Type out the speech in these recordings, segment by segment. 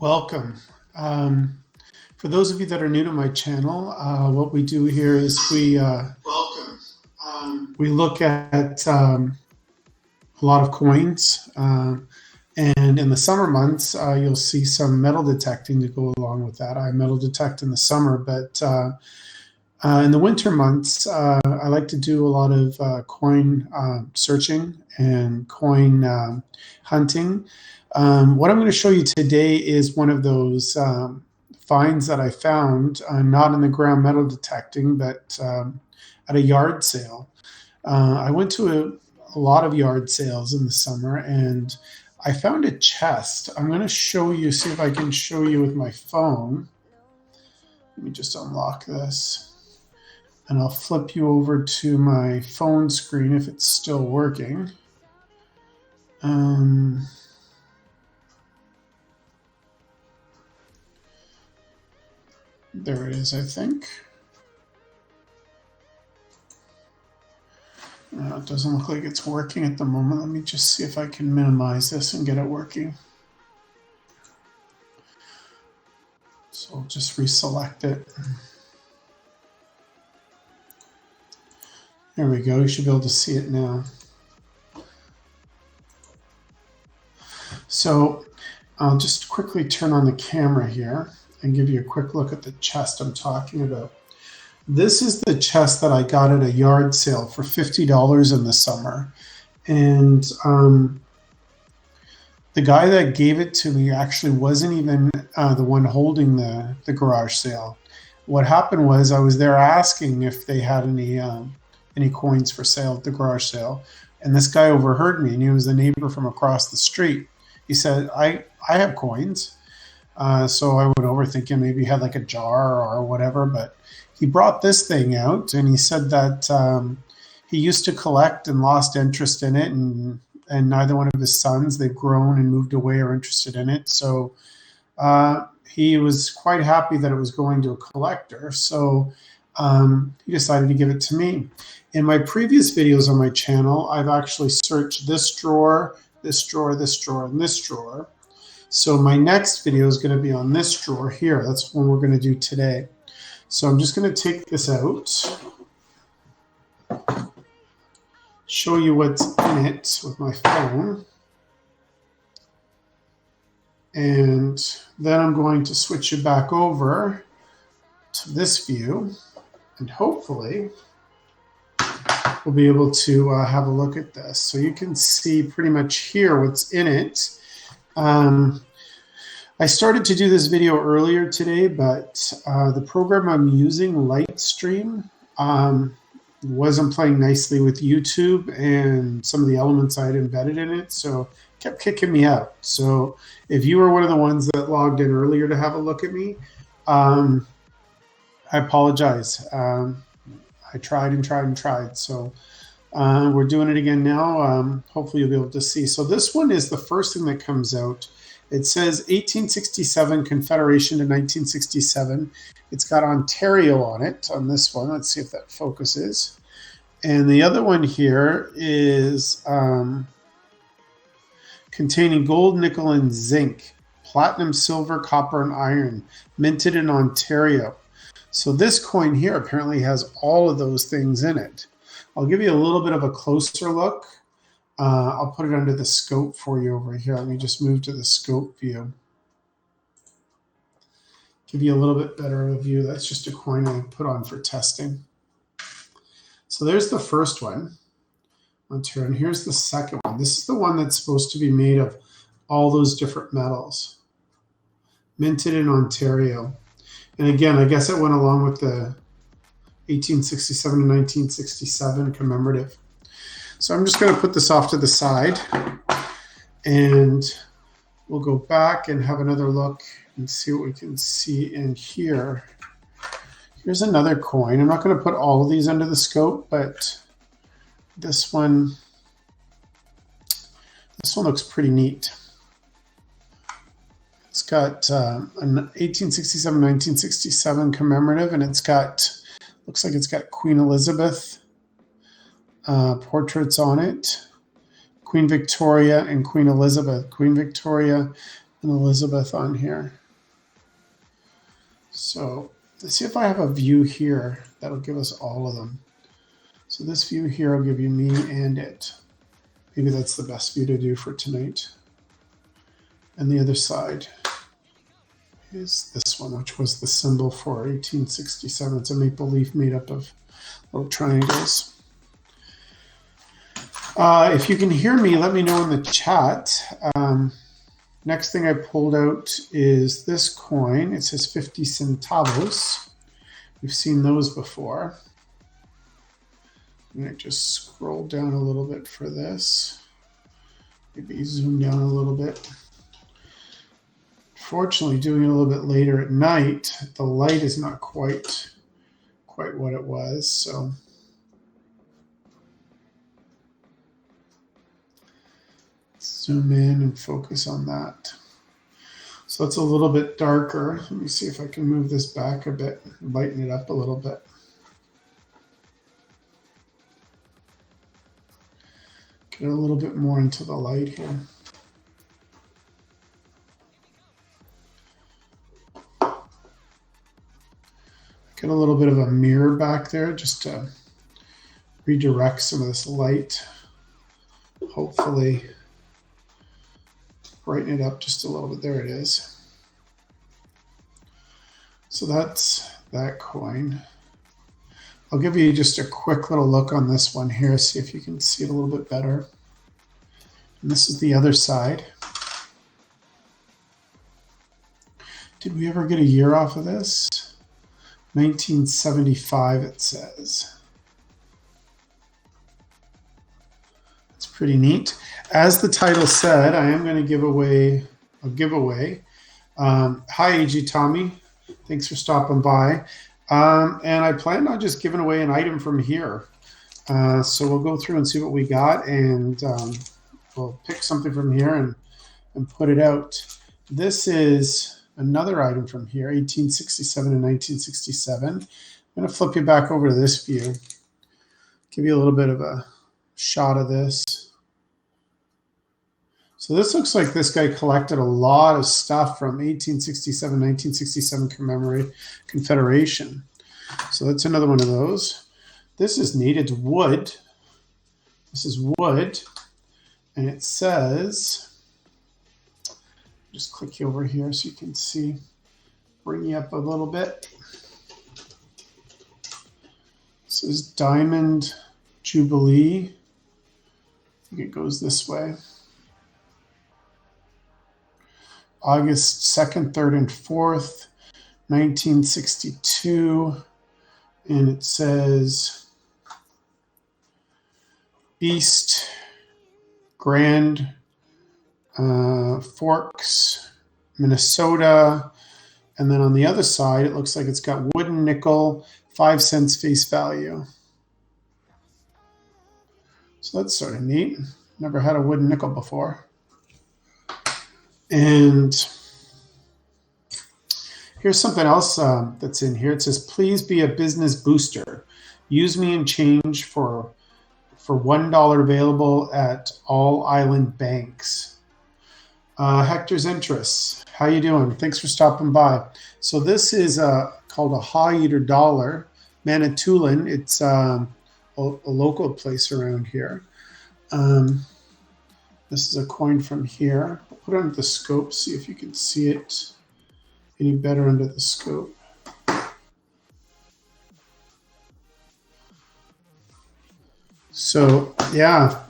Welcome. For those of you that are new to my channel, what we do here is we look at a lot of coins, and in the summer months, you'll see some metal detecting to go along with that. I metal detect in the summer, but in the winter months, I like to do a lot of coin searching and coin hunting. What I'm going to show you today is one of those finds that I found, not in the ground metal detecting, but at a yard sale. I went to a lot of yard sales in the summer, and I found a chest. I'm going to show you, see if I can show you with my phone. Let me just unlock this. And I'll flip you over to my phone screen if it's still working. There it is, I think. It doesn't look like it's working at the moment. Let me just see if I can minimize this and get it working. So I'll just reselect it. There we go. You should be able to see it now. So I'll just quickly turn on the camera here and give you a quick look at the chest I'm talking about. This is the chest that I got at a yard sale for $50 in the summer. And the guy that gave it to me actually wasn't even the one holding the garage sale. What happened was I was there asking if they had any coins for sale at the garage sale. And this guy overheard me, and he was the neighbor from across the street. He said, I have coins. So I went over thinking maybe he had like a jar or whatever, but he brought this thing out, and he said that he used to collect and lost interest in it, and neither one of his sons, they've grown and moved away, are interested in it. So he was quite happy that it was going to a collector. So he decided to give it to me. In my previous videos on my channel, I've actually searched this drawer, this drawer, this drawer, and this drawer. So my next video is going to be on this drawer here. That's what we're going to do today. So I'm just going to take this out, show you what's in it with my phone, and then I'm going to switch it back over to this view, and hopefully we'll be able to have a look at this. So you can see pretty much here what's in it. I started to do this video earlier today, but the program I'm using, Lightstream, wasn't playing nicely with YouTube and some of the elements I had embedded in it, so it kept kicking me out. So if you were one of the ones that logged in earlier to have a look at me, I apologize. I tried and tried and tried. So we're doing it again now. Hopefully you'll be able to see. So this one is the first thing that comes out. It says 1867 Confederation to 1967. It's got Ontario on it, on this one. Let's see if that focuses. And the other one here is containing gold, nickel, and zinc, platinum, silver, copper, and iron, minted in Ontario. So this coin here apparently has all of those things in it. I'll give you a little bit of a closer look. I'll put it under the scope for you over here. Let me just move to the scope view. Give you a little bit better of a view. That's just a coin I put on for testing. So there's the first one, Ontario, and here's the second one. This is the one that's supposed to be made of all those different metals, minted in Ontario. And again, I guess it went along with the 1867 to 1967 commemorative. So I'm just going to put this off to the side, and we'll go back and have another look and see what we can see in here. Here's another coin. I'm not going to put all of these under the scope, but this one looks pretty neat. It's got an 1867, 1967 commemorative, and it's got, looks like it's got Queen Elizabeth portraits on it. Queen Victoria and Queen Elizabeth. Queen Victoria and Elizabeth on here. So let's see if I have a view here that'll give us all of them. So this view here will give you me and it. Maybe that's the best view to do for tonight. And the other side is this one, which was the symbol for 1867. It's a maple leaf made up of little triangles. If you can hear me, let me know in the chat. Next thing I pulled out is this coin. It says 50 centavos. We've seen those before. I'm going to just scroll down a little bit for this. Maybe zoom down a little bit. Fortunately, doing it a little bit later at night, the light is not quite what it was. So zoom in and focus on that. So it's a little bit darker. Let me see if I can move this back a bit, lighten it up a little bit. Get a little bit more into the light here. Get a little bit of a mirror back there just to redirect some of this light. Hopefully brighten it up just a little bit. There it is. So that's that coin. I'll give you just a quick little look on this one here, see if you can see it a little bit better. And this is the other side. Did we ever get a year off of this? 1975, it says. It's pretty neat. As the title said, I am going to give away a giveaway. Hi, AG Tommy. Thanks for stopping by. And I plan on just giving away an item from here. So we'll go through and see what we got, and we'll pick something from here and put it out. This is another item from here, 1867 and 1967. I'm going to flip you back over to this view, give you a little bit of a shot of this. So this looks like this guy collected a lot of stuff from 1867, 1967 Confederation. So that's another one of those. This is neat. It's wood. This is wood. And it says, just click you over here so you can see, bring you up a little bit. This is Diamond Jubilee. I think it goes this way. August 2nd, 3rd, and 4th, 1962. And it says East Grand Forks, Minnesota. And then on the other side, it looks like it's got wooden nickel, 5 cents face value. So that's sort of neat. Never had a wooden nickel before. And here's something else that's in here. It says, please be a business booster. Use me in change for $1 available at all island banks. Hector's Interests. How you doing? Thanks for stopping by. So this is called a Haw-Eater dollar, Manitoulin. It's a local place around here. This is a coin from here. I'll put it under the scope, see if you can see it any better under the scope. So yeah,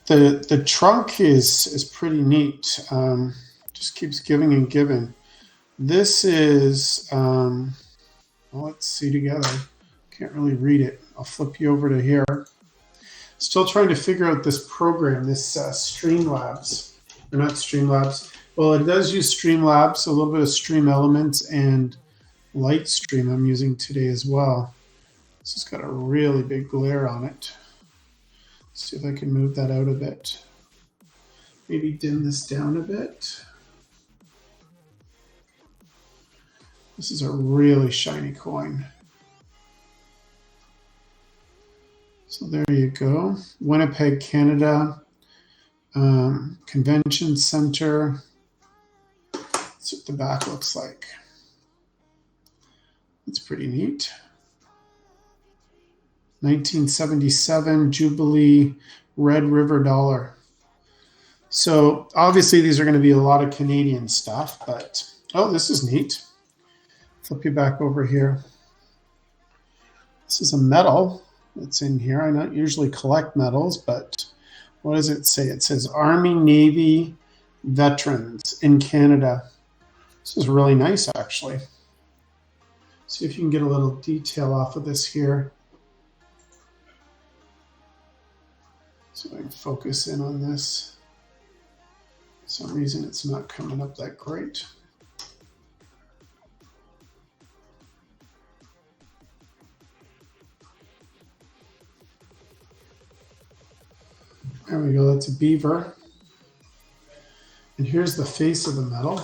the trunk is pretty neat. Just keeps giving and giving. This is well, let's see together. Can't really read it. I'll flip you over to here. Still trying to figure out this program, this Streamlabs. Or not Streamlabs. Well, it does use Streamlabs, a little bit of Stream Elements and Lightstream I'm using today as well. This has got a really big glare on it. Let's see if I can move that out a bit. Maybe dim this down a bit. This is a really shiny coin. So there you go. Winnipeg, Canada, Convention Center. That's what the back looks like. It's pretty neat. 1977 Jubilee Red River dollar. So obviously these are going to be a lot of Canadian stuff, but oh, this is neat. Flip you back over here. This is a medal that's in here. I don't usually collect medals, but what does it say? It says Army Navy Veterans in Canada. This is really nice, actually. See if you can get a little detail off of this here. So I can focus in on this. For some reason it's not coming up that great. There we go, that's a beaver. And here's the face of the medal.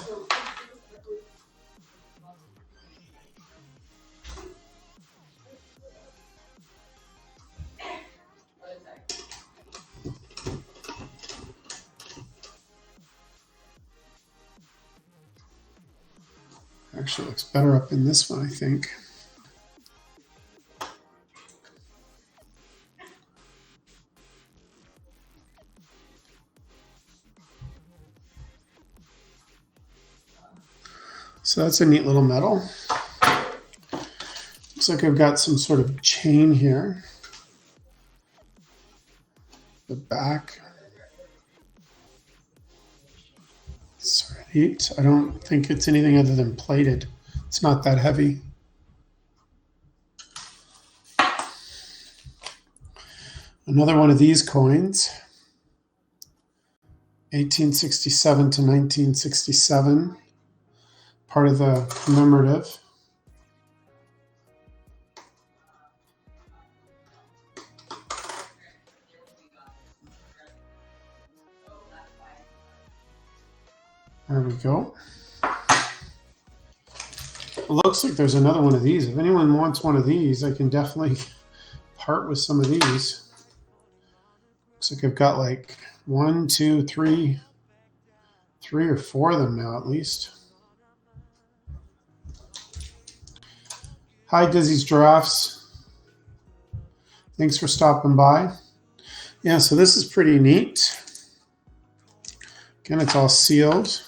Actually looks better up in this one, I think. So that's a neat little medal. Looks like I've got some sort of chain here. The back. Sort of neat. I don't think it's anything other than plated. It's not that heavy. Another one of these coins. 1867 to 1967. Part of the commemorative. There we go. It looks like there's another one of these. If anyone wants one of these, I can definitely part with some of these. Looks like I've got like 1, 2, 3 or 4 of them now at least. Hi, Dizzy's Giraffes. Thanks for stopping by. Yeah, so this is pretty neat. Again, it's all sealed.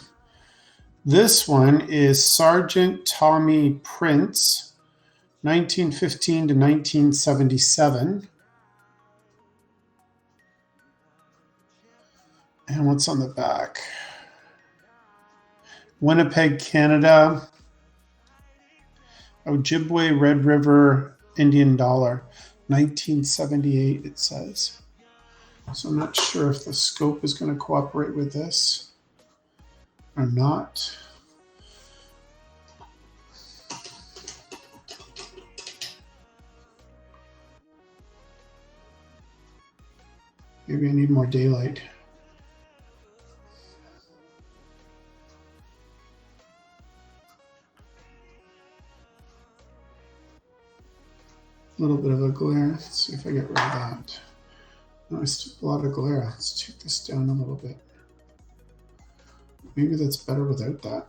This one is Sergeant Tommy Prince, 1915 to 1977. And what's on the back? Winnipeg, Canada. Ojibwe Red River Indian dollar, 1978 it says. So I'm not sure if the scope is going to cooperate with this or not. Maybe I need more daylight. A little bit of a glare. Let's see if I get rid of that. No, I still have a lot of glare. Let's take this down a little bit. Maybe that's better without that.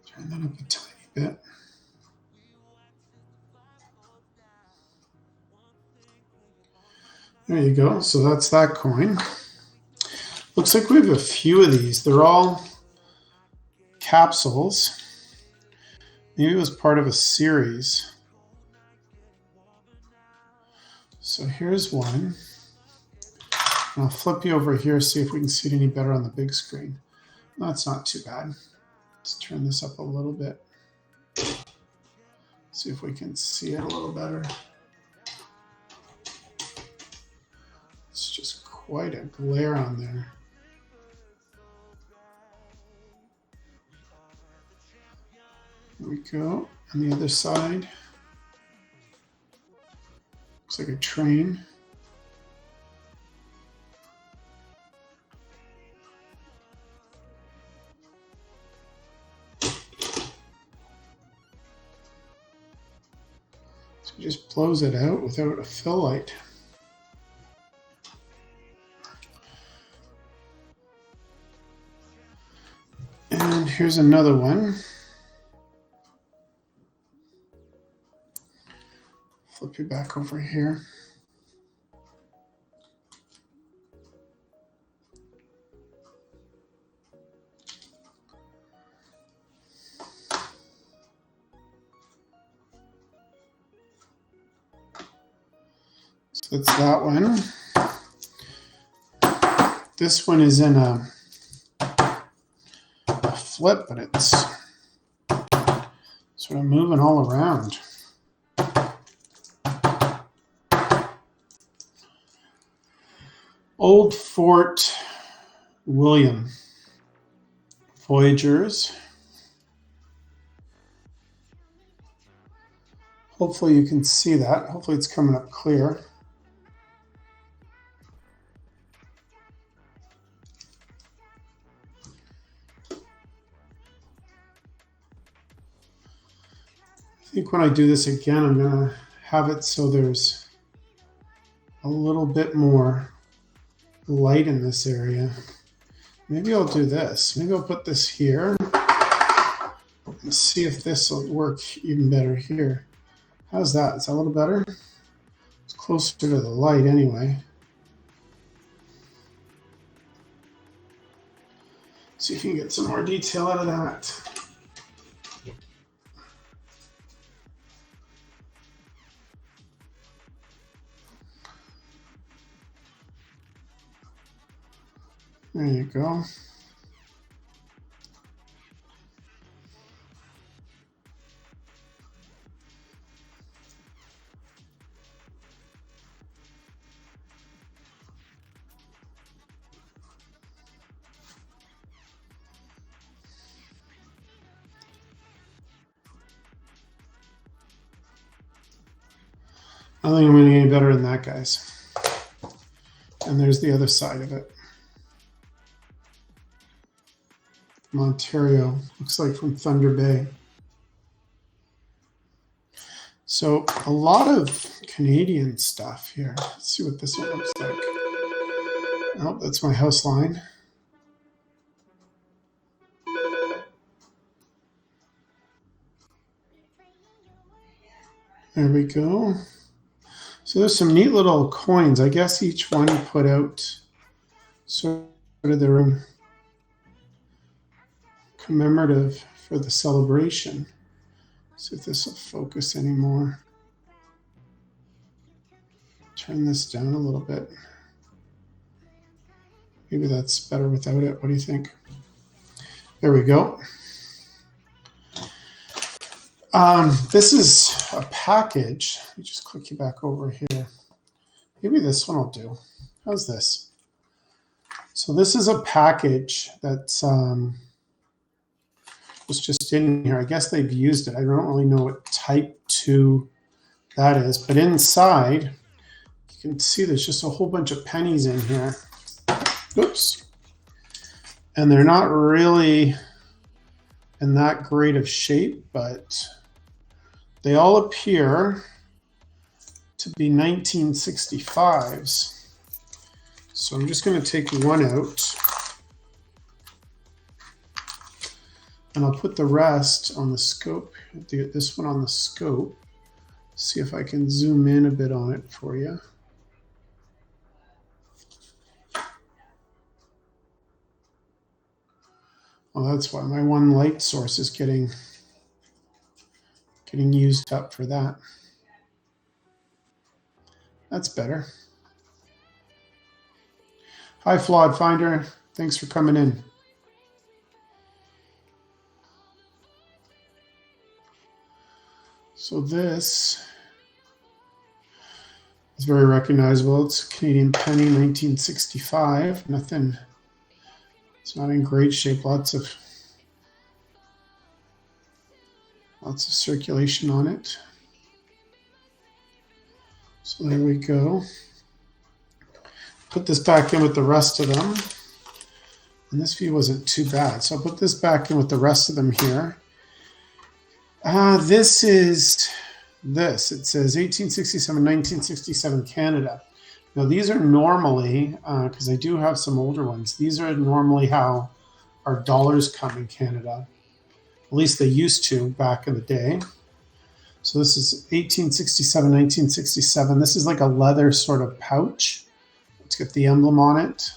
Turn that up a tiny bit. There you go. So that's that coin. Looks like we have a few of these. They're all capsules. Maybe it was part of a series. So here's one. And I'll flip you over here, see if we can see it any better on the big screen. No, it's not too bad. Let's turn this up a little bit. See if we can see it a little better. It's just quite a glare on there. There we go. On the other side. Looks like a train. So it just blows it out without a fill light. here's another one. Flip you back over here. So that's that one. This one is in a flip, but it's sort of moving all around. Old Fort William Voyagers. Hopefully you can see that. Hopefully it's coming up clear. I think when I do this again, I'm going to have it so there's a little bit more light in this area. Maybe I'll do this. Maybe I'll put this here. Let's see if this will work even better here. How's that? Is that a little better? It's closer to the light anyway. See if you can get some more detail out of that. There you go. I think I'm going to get any better than that, guys. And there's the other side of it. From Ontario, looks like from Thunder Bay. So a lot of Canadian stuff here. Let's see what this one looks like. Oh, that's my house line. There we go. So there's some neat little coins. I guess each one put out sort of their own commemorative for the celebration. See if this will focus anymore. Turn this down a little bit. Maybe that's better without it. What do you think? There we go. This is a package. Let me just click you back over here. Maybe this one will do. How's this? So this is a package that's was just in here. I guess they've used it. I don't really know what type 2 that is, but inside you can see there's just a whole bunch of pennies in here. Oops. And they're not really in that great of shape, but they all appear to be 1965s. So I'm just going to take one out. And I'll put the rest on the scope, this one on the scope. See if I can zoom in a bit on it for you. Well, that's why my one light source is getting used up for that. That's better. Hi, Flawed Finder. Thanks for coming in. So this is very recognizable. It's a Canadian penny, 1965. Nothing, it's not in great shape. Lots of circulation on it. So there we go. Put this back in with the rest of them. And this view wasn't too bad. So I'll put this back in with the rest of them here. This is this. It says 1867, 1967 Canada. Now these are normally, because I do have some older ones, these are normally how our dollars come in Canada. At least they used to back in the day. So this is 1867, 1967. This is like a leather sort of pouch. Let's get the emblem on it.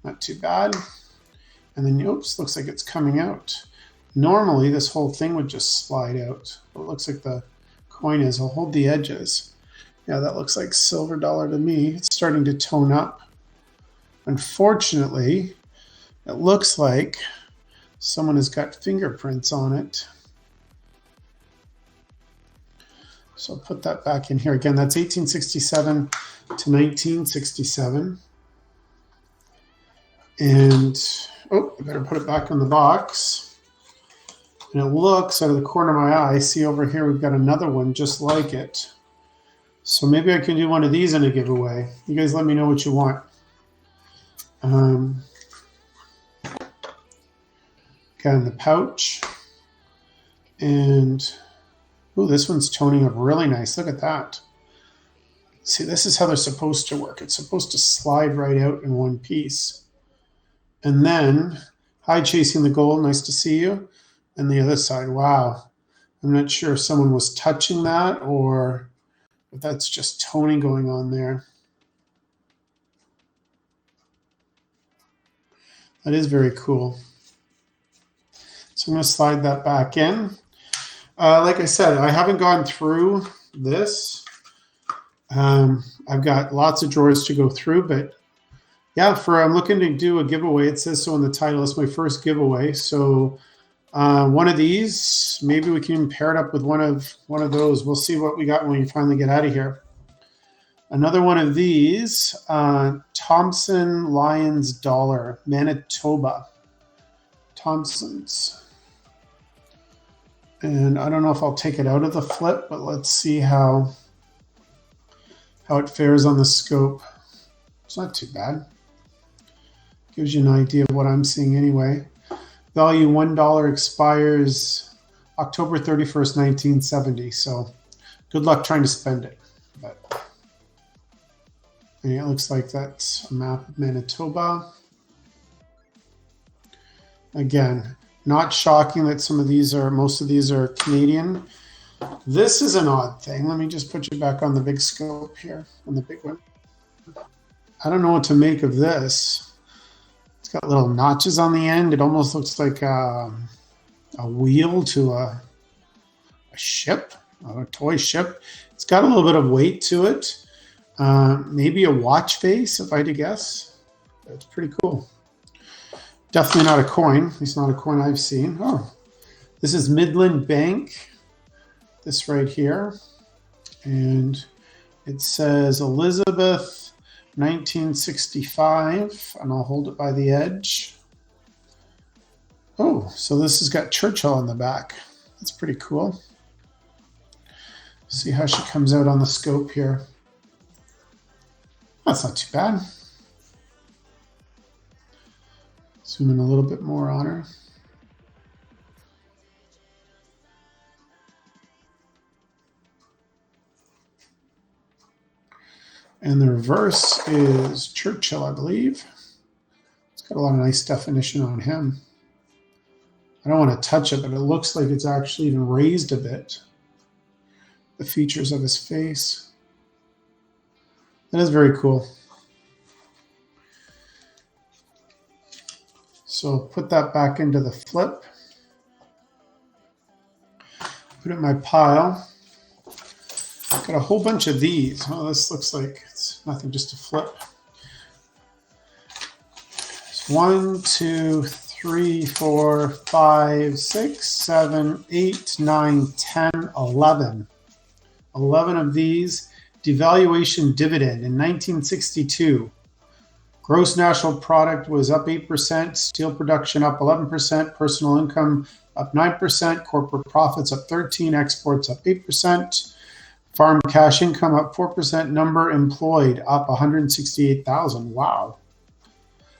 Not too bad. And then, oops, looks like it's coming out. Normally, this whole thing would just slide out. But it looks like the coin is. I'll hold the edges. Yeah, that looks like silver dollar to me. It's starting to tone up. Unfortunately, it looks like someone has got fingerprints on it. So I'll put that back in here. Again, that's 1867 to 1967. And, oh, I better put it back in the box. And it looks, out of the corner of my eye, see over here we've got another one just like it. So maybe I can do one of these in a giveaway. You guys let me know what you want. Again, the pouch. And, ooh, this one's toning up really nice. Look at that. See, this is how they're supposed to work. It's supposed to slide right out in one piece. And then, hi, Chasing the Gold. Nice to see you. And the other side, wow. I'm not sure if someone was touching that or if that's just toning going on there. That is very cool. So I'm going to slide that back in. Like I said, I haven't gone through this. I've got lots of drawers to go through, but yeah, I'm looking to do a giveaway. It says so in the title. It's my first giveaway. So one of these, maybe we can pair it up with one of those. We'll see what we got when we finally get out of here. Another one of these, Thompson Lions Dollar, Manitoba. Thompson's. And I don't know if I'll take it out of the flip, but let's see how it fares on the scope. It's not too bad. Gives you an idea of what I'm seeing anyway. Value $1 expires October 31st, 1970. So good luck trying to spend it. But it looks like that's a map of Manitoba. Again, not shocking that most of these are Canadian. This is an odd thing. Let me just put you back on the big scope here, on the big one. I don't know what to make of this. It's got little notches on the end. It almost looks like a wheel to a ship, a toy ship. It's got a little bit of weight to it. Maybe a watch face, if I had to guess. It's pretty cool. Definitely not a coin. At least not a coin I've seen. Oh, this is Midland Bank. This right here. And it says Elizabeth 1965. And I'll hold it by the edge. Oh, so this has got Churchill on the back. That's pretty cool. See how she comes out on the scope here. That's not too bad. Zoom in a little bit more on her. And the reverse is Churchill, I believe. It's got a lot of nice definition on him. I don't want to touch it, but it looks like it's actually even raised a bit. The features of his face. That is very cool. So put that back into the flip. Put it in my pile. Got a whole bunch of these. Oh, this looks like it's nothing, just a flip. It's 1, 2, 3, 4, 5, 6, 7, 8, 9, 10, 11. 11 of these. Devaluation dividend in 1962. Gross national product was up 8%, steel production up 11%, personal income up 9%, corporate profits up 13%, exports up 8%, farm cash income up 4%, number employed up 168,000. Wow.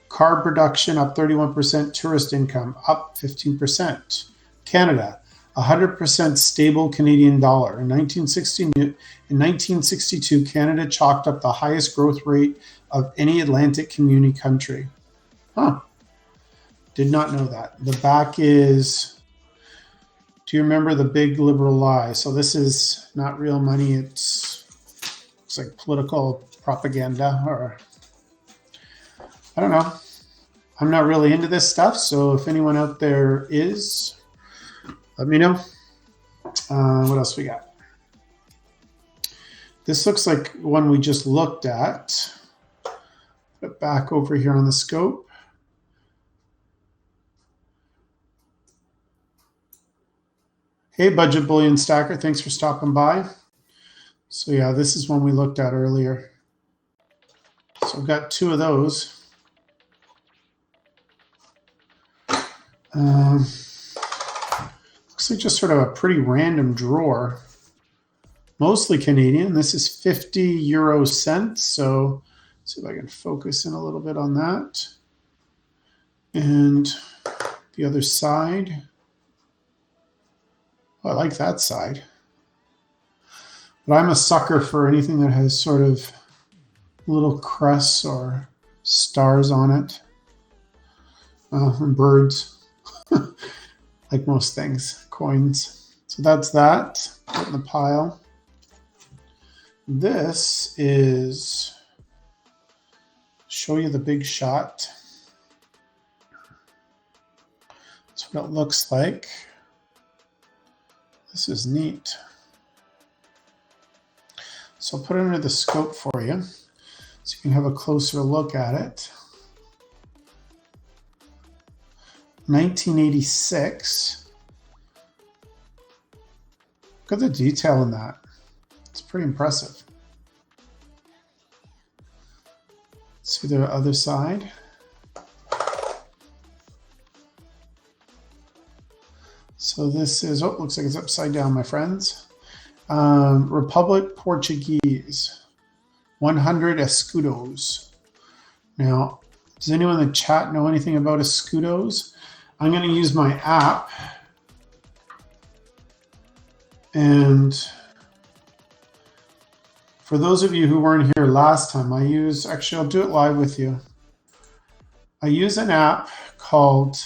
Car production up 31%, tourist income up 15%. Canada, 100% stable Canadian dollar. In 1962, Canada chalked up the highest growth rate of any Atlantic community country. Huh. Did not know that. The back is, do you remember the big liberal lie? So this is not real money. It's like political propaganda, or I don't know. I'm not really into this stuff. So if anyone out there is, let me know. What else we got? This looks like one we just looked at. Put it back over here on the scope. Hey, Budget Bullion Stacker, thanks for stopping by. So yeah, this is one we looked at earlier. So I've got two of those. Looks like just sort of a pretty random drawer. Mostly Canadian. This is 50 euro cents. So let's see if I can focus in a little bit on that. And the other side. Oh, I like that side. But I'm a sucker for anything that has sort of little crests or stars on it. And birds, like most things, coins. So that's that. Put in the pile. This is, show you the big shot. That's what it looks like. This is neat. So I'll put it under the scope for you so you can have a closer look at it. 1986. Look at the detail in that. It's pretty impressive. See the other side. So this is, oh, looks like it's upside down, my friends. Republic Portuguese, 100 escudos. Now, does anyone in the chat know anything about escudos? I'm going to use my app. And for those of you who weren't here last time, actually I'll do it live with you. I use an app called,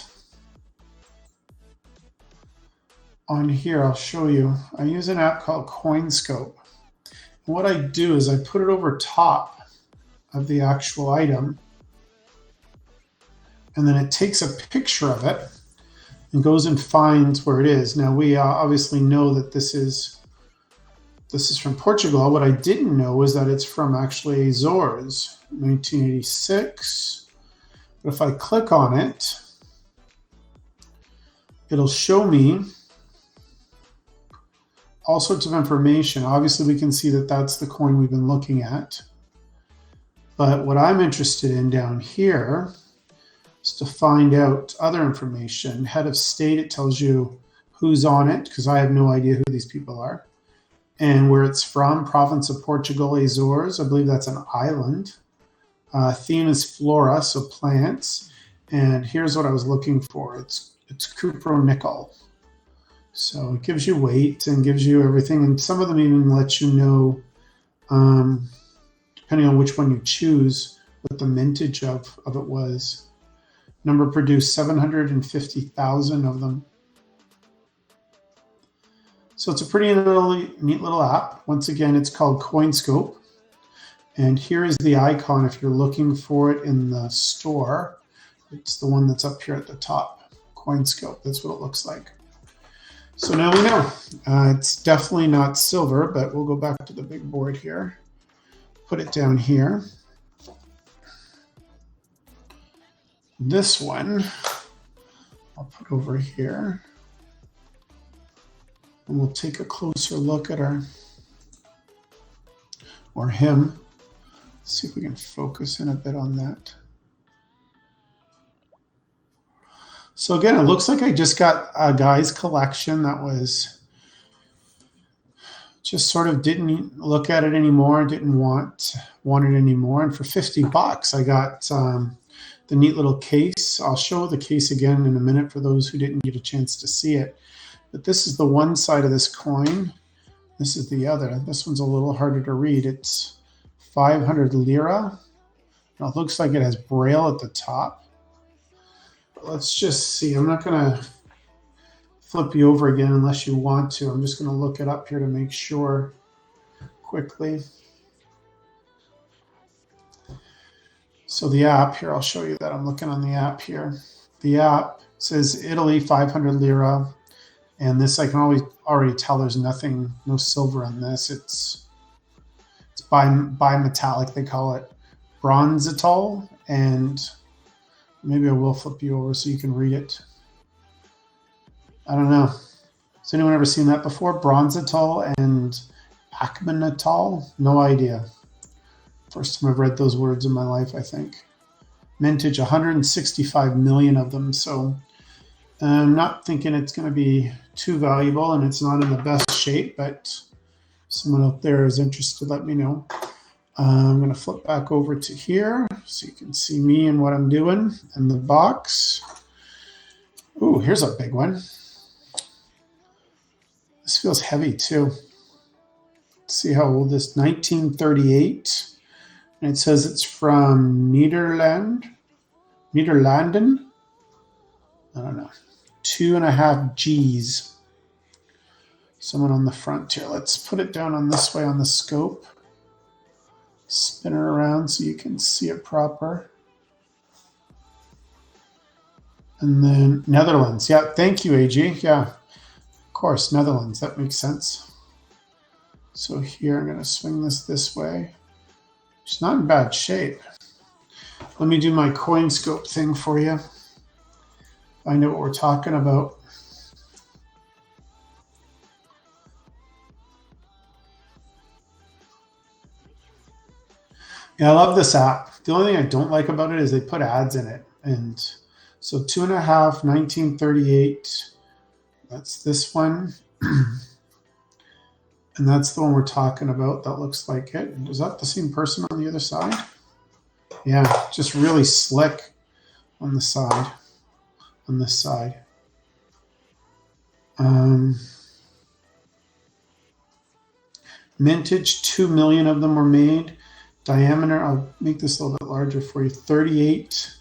on here, I'll show you. I use an app called CoinScope. And what I do is I put it over top of the actual item, and then it takes a picture of it and goes and finds where it is. Now we obviously know that this is from Portugal. What I didn't know is that it's from actually Azores, 1986. But if I click on it, it'll show me all sorts of information. Obviously, we can see that that's the coin we've been looking at. But what I'm interested in down here is to find out other information. Head of state, it tells you who's on it, because I have no idea who these people are, and where it's from. Province of Portugal, Azores. I believe that's an island. Theme is flora, so plants. And here's what I was looking for. It's cupro-nickel. So it gives you weight and gives you everything. And some of them even let you know, depending on which one you choose, what the mintage of it was. Number produced 750,000 of them. So it's a pretty neat little app. Once again, it's called CoinScope. And here is the icon if you're looking for it in the store. It's the one that's up here at the top, CoinScope. That's what it looks like. So now we know. It's definitely not silver, but we'll go back to the big board here. Put it down here. This one, I'll put over here. And we'll take a closer look at him. See if we can focus in a bit on that. So again, it looks like I just got a guy's collection that was just sort of didn't look at it anymore, didn't want it anymore. And for 50 bucks, I got the neat little case. I'll show the case again in a minute for those who didn't get a chance to see it. But this is the one side of this coin. This is the other. This one's a little harder to read. It's 500 lira. Now it looks like it has Braille at the top. Let's just see. I'm not going to flip you over again unless you want to. I'm just going to look it up here to make sure quickly. So the app here, I'll show you that I'm looking on the app here. The app says Italy 500 lira, and this I can already tell there's nothing, no silver on this. It's bimetallic, they call it bronzitol, and maybe I will flip you over so you can read it. I don't know. Has anyone ever seen that before? Bronzitol and acmanitol? No idea. First time I've read those words in my life, I think. Mintage, 165 million of them. So I'm not thinking it's going to be too valuable, and it's not in the best shape, but if someone out there is interested, let me know. I'm going to flip back over to here so you can see me and what I'm doing in the box. Ooh, here's a big one. This feels heavy too. Let's see how old this is. 1938. And it says it's from Nederlanden. I don't know. 2.5 G's. Someone on the front here. Let's put it down on this way on the scope. Spin it around so you can see it proper. And then Netherlands. Yeah, thank you, AG. Yeah, of course, Netherlands. That makes sense. So here I'm going to swing this way. It's not in bad shape. Let me do my coin scope thing for you. Find out what we're talking about. Yeah, I love this app. The only thing I don't like about it is they put ads in it. And so 2.5, 1938. That's this one. And that's the one we're talking about. That looks like it. Is that the same person on the other side? Yeah, just really slick on the side, on this side. Mintage, 2 million of them were made. Diameter, I'll make this a little bit larger for you, 38.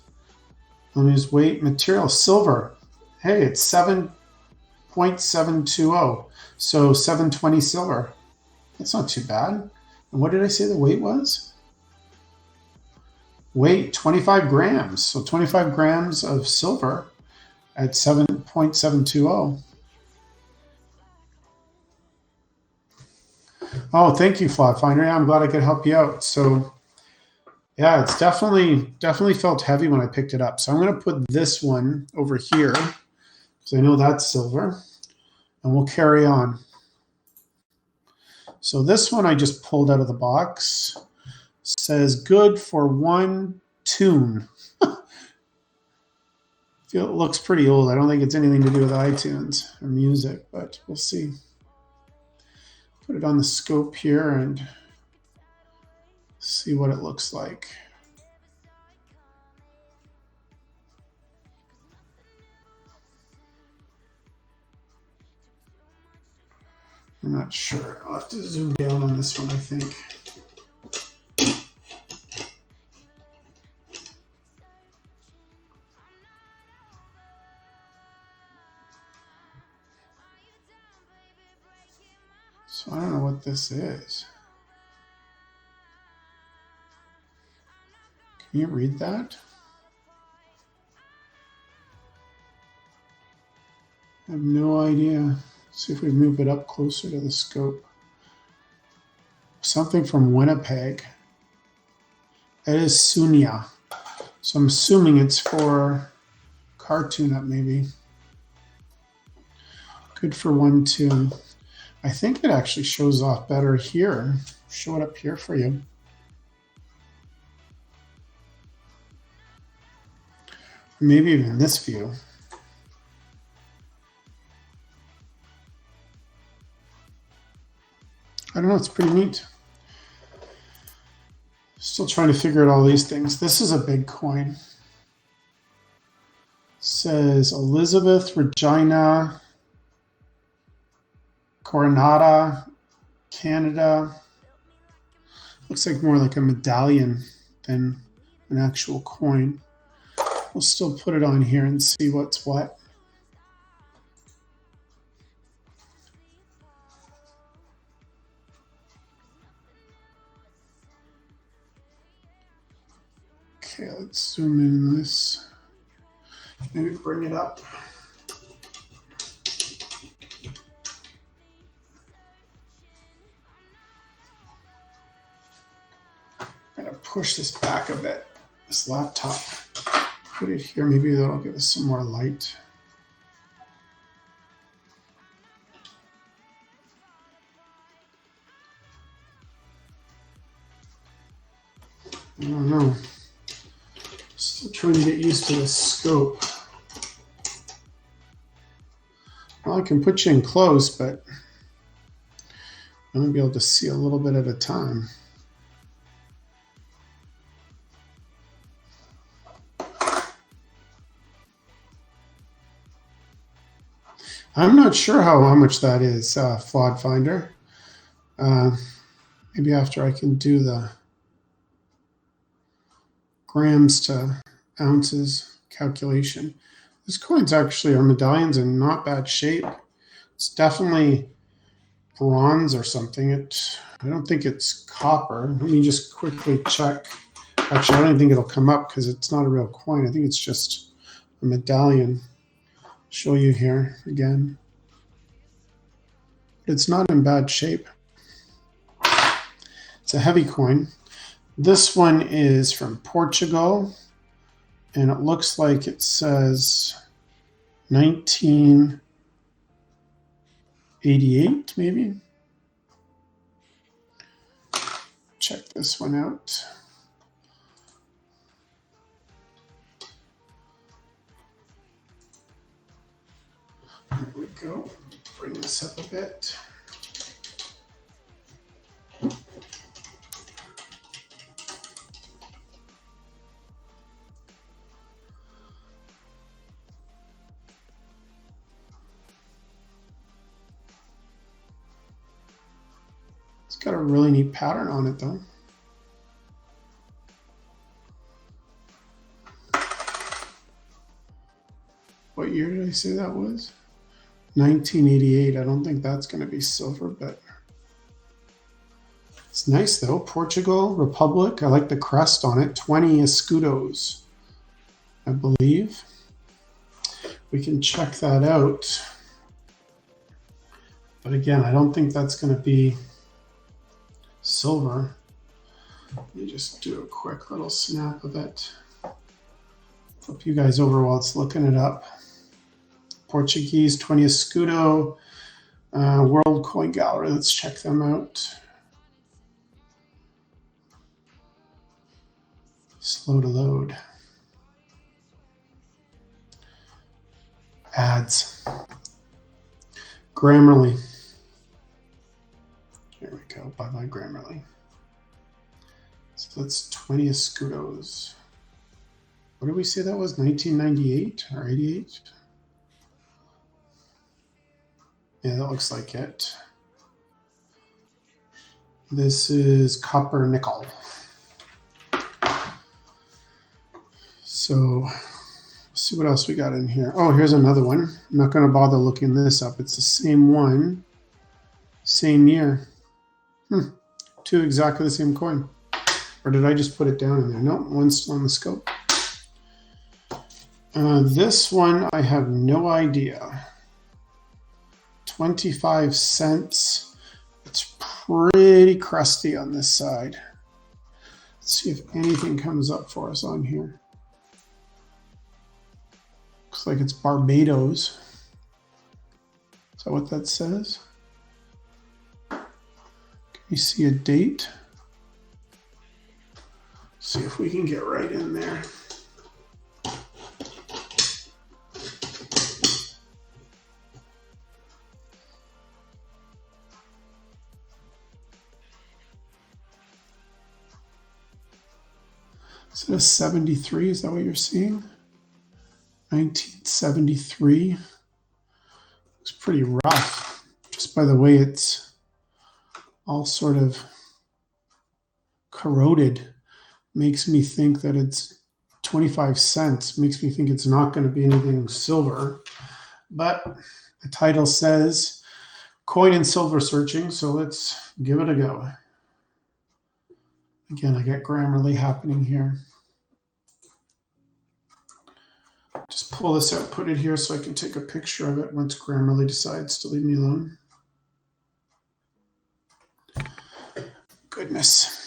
Let me just weight. Material, silver. Hey, it's 7.720. So 720 silver. That's not too bad. And what did I say the weight was? Weight, 25 grams. So 25 grams of silver at 7.720. Oh, thank you, Flat Finder. Yeah, I'm glad I could help you out. So yeah, it's definitely felt heavy when I picked it up. So I'm going to put this one over here because I know that's silver, and we'll carry on. So this one I just pulled out of the box. Says good for one tune. It looks pretty old. I don't think it's anything to do with iTunes or music, but we'll see. Put it on the scope here and see what it looks like. I'm not sure. I'll have to zoom down on this one, I think. So I don't know what this is. Can you read that? I have no idea. See if we move it up closer to the scope. Something from Winnipeg. It is Sunya. So I'm assuming it's for car tune-up maybe. Good for one tune. I think it actually shows off better here. Show it up here for you. Maybe even in this view. I don't know, it's pretty neat. Still trying to figure out all these things. This is a big coin. It says Elizabeth Regina Coronata, Canada. Looks like more like a medallion than an actual coin. we'll still put it on here and see what's what. Okay, let's zoom in on this. Maybe bring it up. I'm gonna push this back a bit, this laptop. Put it here, maybe that'll give us some more light. I don't know. Still trying to get used to the scope. Well, I can put you in close, but I'm gonna be able to see a little bit at a time. I'm not sure how much that is, Flawed Finder. Maybe after I can do the grams to ounces calculation. These coins actually are medallions in not bad shape. It's definitely bronze or something. I don't think it's copper. Let me just quickly check. Actually, I don't think it'll come up because it's not a real coin. I think it's just a medallion. Show you here again. It's not in bad shape. It's a heavy coin. This one is from Portugal, and it looks like it says 1988, maybe. Check this one out. There we go. Bring this up a bit. It's got a really neat pattern on it, though. What year did I say that was? 1988. I don't think that's going to be silver, but it's nice, though. Portugal, Republic. I like the crest on it. 20 escudos, I believe. We can check that out. But again, I don't think that's going to be silver. Let me just do a quick little snap of it. Flip you guys over while it's looking it up. Portuguese 20 escudo, World Coin Gallery. Let's check them out. Slow to load. Ads. Grammarly. Here we go. Bye-bye Grammarly. So that's 20 escudos. What did we say that was? 1998 or 88? Yeah, that looks like it. This is copper nickel. So let's see what else we got in here. Oh, here's another one. I'm not going to bother looking this up. It's the same one, same year. Two exactly the same coin. Or did I just put it down in there? No, one's still on the scope. This one, I have no idea. 25 cents. It's pretty crusty on this side. Let's see if anything comes up for us on here. Looks like it's Barbados. Is that what that says? Can you see a date? See if we can get right in there. Is it a 73? Is that what you're seeing? 1973. It's pretty rough, just by the way it's all sort of corroded. Makes me think that it's 25 cents. Makes me think it's not going to be anything silver. But the title says coin and silver searching, so let's give it a go. Again, I got Grammarly happening here. Just pull this out, put it here so I can take a picture of it once Grammarly decides to leave me alone. Goodness.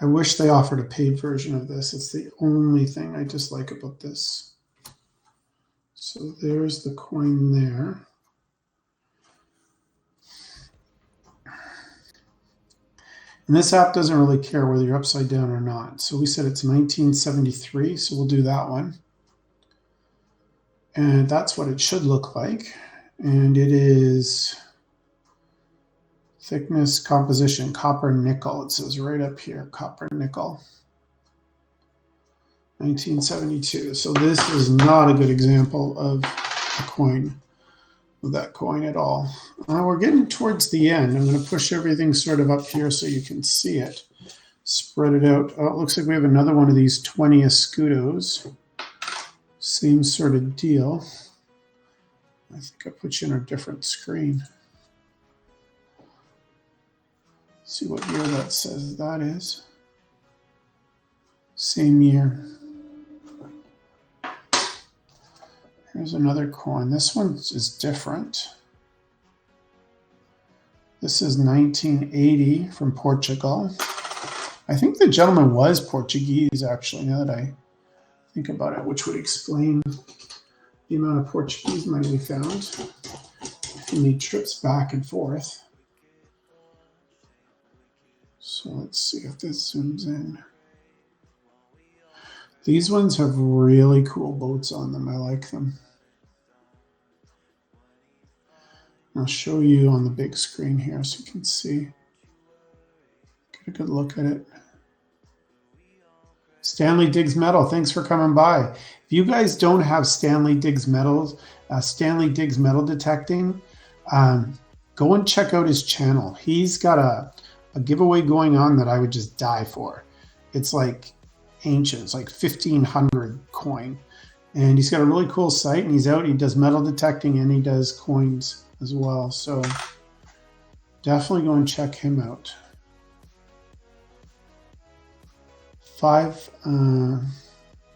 I wish they offered a paid version of this. It's the only thing I dislike about this. So there's the coin there. And this app doesn't really care whether you're upside down or not. So we said it's 1973, so we'll do that one. And that's what it should look like. And it is thickness, composition, copper nickel. It says right up here, copper nickel. 1972. So this is not a good example of a coin, with that coin at all. We're getting towards the end. I'm going to push everything sort of up here so you can see it. Spread it out. Oh, it looks like we have another one of these 20 escudos. Same sort of deal. I think I put you in a different screen. See what year that says that is. Same year. Here's another coin. This one is different. This is 1980 from Portugal. I think the gentleman was Portuguese, actually, now that I think about it, which would explain the amount of Portuguese money we found if you need trips back and forth. So let's see if this zooms in. These ones have really cool boats on them. I like them. I'll show you on the big screen here so you can see. Get a good look at it. Stanley Diggs Metal, thanks for coming by. If you guys don't have Stanley Diggs Metal Detecting, go and check out his channel. He's got a giveaway going on that I would just die for. It's like ancient. It's like 1500 coin. And he's got a really cool site, and he's out. He does metal detecting and he does coins as well. So definitely go and check him out. 5,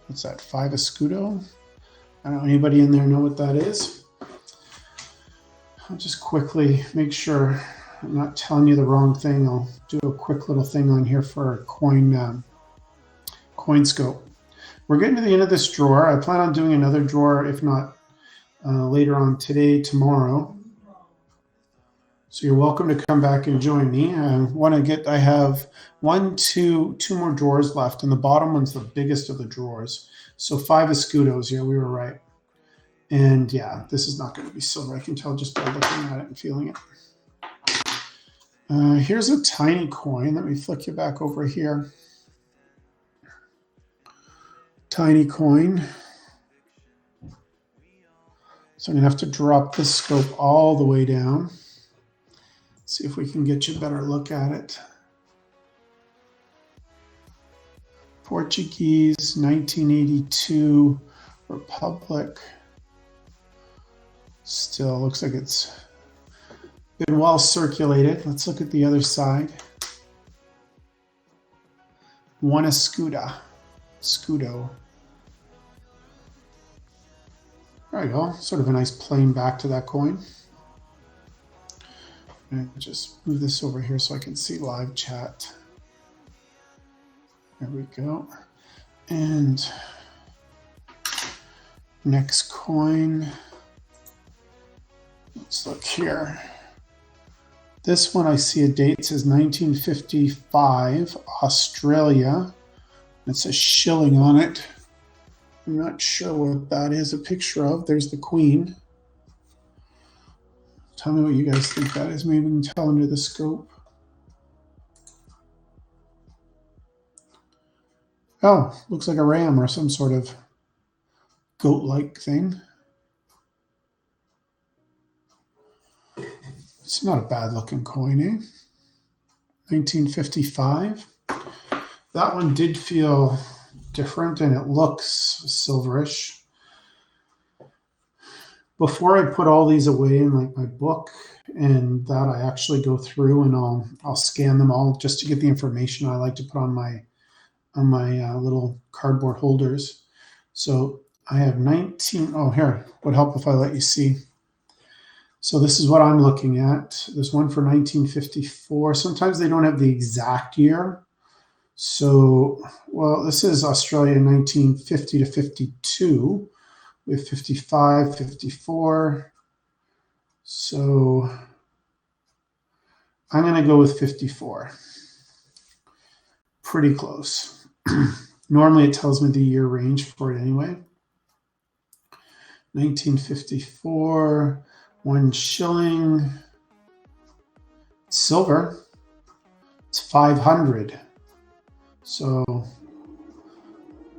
what's that? 5 escudo. I don't know, anybody in there know what that is? I'll just quickly make sure I'm not telling you the wrong thing. I'll do a quick little thing on here for a coin scope. We're getting to the end of this drawer. I plan on doing another drawer, if not later on today, tomorrow. So you're welcome to come back and join me. I have two more drawers left, and the bottom one's the biggest of the drawers. So 5 escudos. Yeah, we were right. And yeah, this is not going to be silver. I can tell just by looking at it and feeling it. Here's a tiny coin. Let me flick you back over here. Tiny coin. So I'm going to have to drop this scope all the way down. See if we can get you a better look at it. Portuguese, 1982, Republic. Still looks like it's been well circulated. Let's look at the other side. 1 escudo. There we go. Sort of a nice plain back to that coin. And just move this over here so I can see live chat. There we go. And next coin. Let's look here. This one I see a date. It says 1955, Australia. It says shilling on it. I'm not sure what that is a picture of. There's the Queen. Tell me what you guys think that is. Maybe we can tell under the scope. Oh, looks like a ram or some sort of goat-like thing. It's not a bad-looking coin, eh? 1955. That one did feel different and it looks silverish. Before I put all these away in like my book and that, I actually go through and I'll scan them all just to get the information I like to put on my little cardboard holders. So I have 19. Oh, here would help if I let you see. So this is what I'm looking at. There's one for 1954. Sometimes they don't have the exact year. So, well, this is Australia 1950 to 52. We have 55, 54. So I'm going to go with 54. Pretty close. Normally it tells me the year range for it anyway. 1954, 1 shilling. Silver, it's 500. So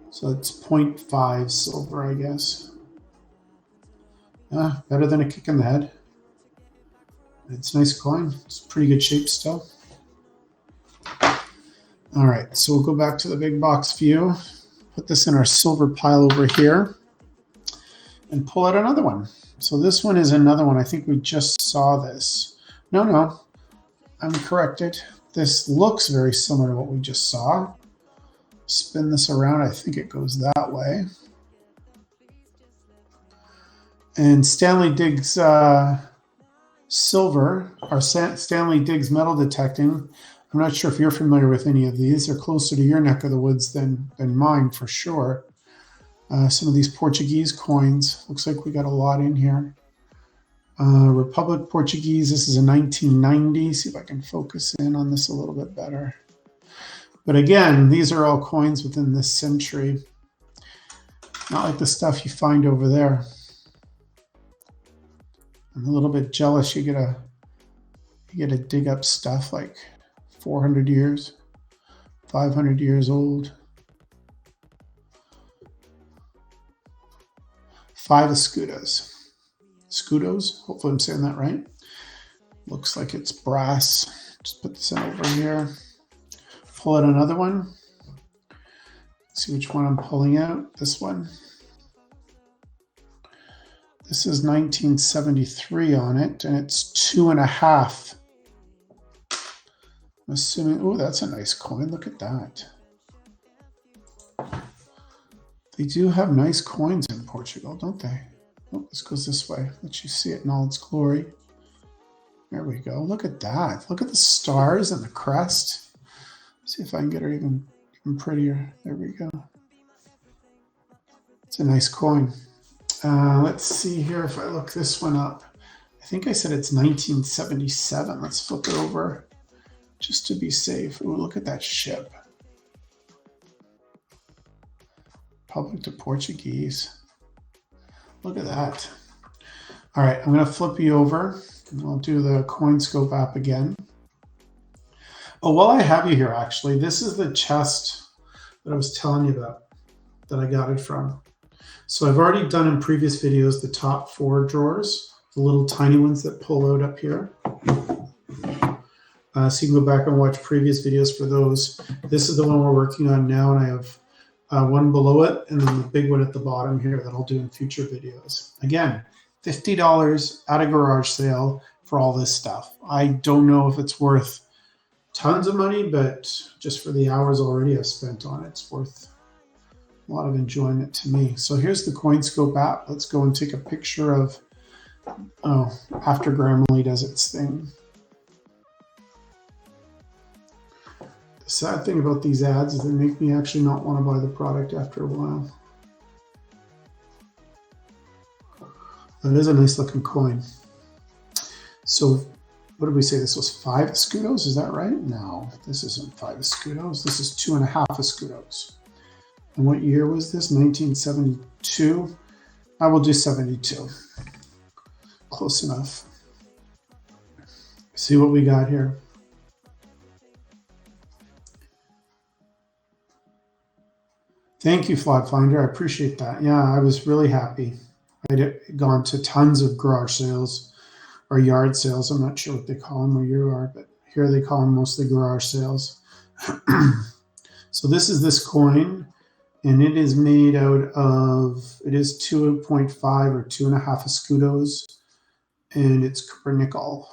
it's 0.5 silver, I guess. Better than a kick in the head. It's a nice coin. It's pretty good shape still. All right, so we'll go back to the big box view, put this in our silver pile over here, and pull out another one. So this one is another one. I think we just saw this. No, I'm corrected. This looks very similar to what we just saw. Spin this around. I think it goes that way. And Stanley Diggs silver, or Stanley Diggs metal detecting. I'm not sure if you're familiar with any of these. They're closer to your neck of the woods than mine for sure. Some of these Portuguese coins. Looks like we got a lot in here. Republic Portuguese. This is a 1990. See if I can focus in on this a little bit better. But again, these are all coins within this century. Not like the stuff you find over there. I'm a little bit jealous. You get to dig up stuff like 400 years, 500 years old. 5 escudos. Escudos, hopefully I'm saying that right. Looks like it's brass. Just put this in over here. Pull out another one. See which one I'm pulling out. This one. This is 1973 on it, and it's 2.5. I'm assuming, oh, that's a nice coin. Look at that. They do have nice coins in Portugal, don't they? Oh, this goes this way. Let you see it in all its glory. There we go. Look at that. Look at the stars and the crest. See if I can get her even prettier. There we go. It's a nice coin. Let's see here if I look this one up. I think I said it's 1977. Let's flip it over just to be safe. Ooh, look at that ship. Public to Portuguese. Look at that. All right, I'm going to flip you over. And I'll do the coin scope app again. Oh, while I have you here, actually, this is the chest that I was telling you about that I got it from. So I've already done in previous videos the top 4 drawers, the little tiny ones that pull out up here. So you can go back and watch previous videos for those. This is the one we're working on now, and I have one below it, and then the big one at the bottom here that I'll do in future videos. Again, $50 at a garage sale for all this stuff. I don't know if it's worth tons of money, but just for the hours already I've spent on it, it's worth a lot of enjoyment to me. So here's the CoinScope app. Let's go and take a picture of, after Grammarly does its thing. The sad thing about these ads is they make me actually not want to buy the product after a while. That is a nice looking coin. So what did we say? This was 5 escudos, is that right? No, this isn't 5 escudos. This is 2.5 escudos. And what year was this? 1972. I will do 72. Close enough. See what we got here. Thank you, Flawed Finder. I appreciate that. Yeah, I was really happy. I'd gone to tons of garage sales or yard sales. I'm not sure what they call them where you are, but here they call them mostly garage sales. So this is this coin, and it is made out of, it is 2.5 or 2.5 escudos, and it's copper nickel.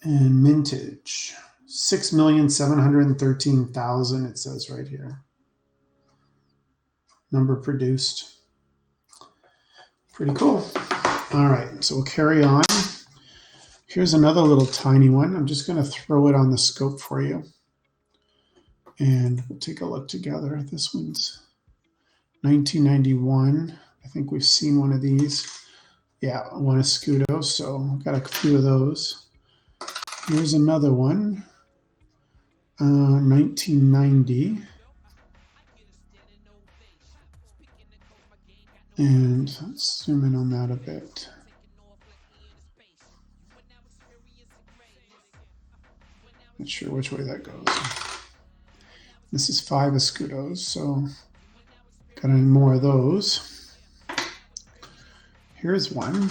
And mintage, 6,713,000, it says right here. Number produced. Pretty cool. All right, so we'll carry on. Here's another little tiny one. I'm just going to throw it on the scope for you. And we'll take a look together. This one's 1991. I think we've seen one of these. Yeah, one escudo, so I've got a few of those. Here's another one, 1990. And let's zoom in on that a bit. Not sure which way that goes. This is 5 escudos, so got any more of those. Here's one,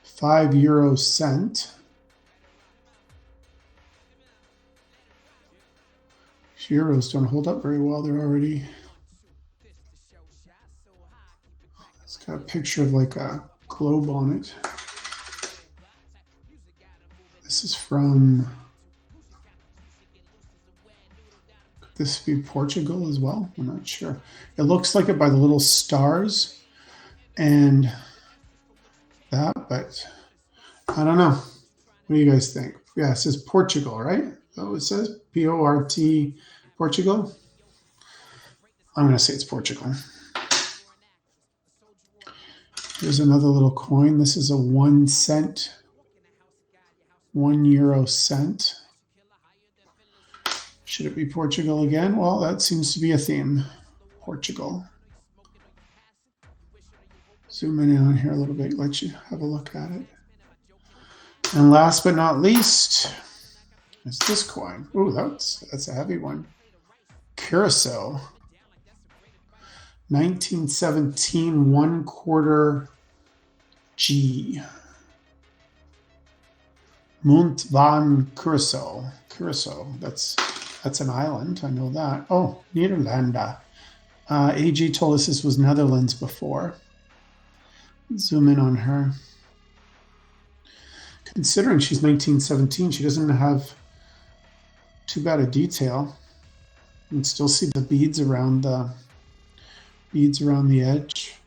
5 euro cent. Euros don't hold up very well. They're already, it's got a picture of like a globe on it. This is from, could this be Portugal as well? I'm not sure. It looks like it by the little stars and that, but I don't know. What do you guys think? Yeah, it says Portugal, right? Oh, it says P-O-R-T, Portugal. I'm going to say it's Portugal. Here's another little coin. This is a 1 cent, 1 euro cent. Should it be Portugal again? Well, that seems to be a theme. Portugal. Zoom in on here a little bit, let you have a look at it. And last but not least, is this coin. Ooh, that's a heavy one. Curacao. 1917 1/4 G. Mont van Curacao. Curacao. That's an island. I know that. Oh, Nederlanda. AG told us this was Netherlands before. Zoom in on her. Considering she's 1917, she doesn't have too bad a detail. You can still see the beads around the edge.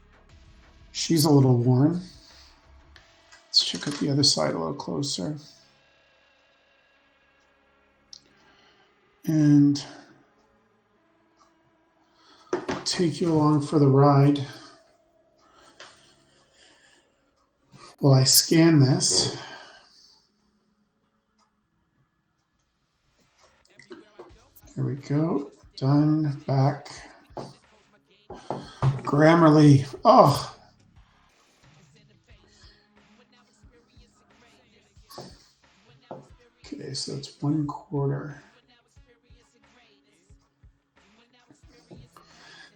She's a little worn. Let's check out the other side a little closer. And I'll take you along for the ride while I scan this. Here we go. Done. Back. Grammarly. Oh. Okay, so that's 1/4.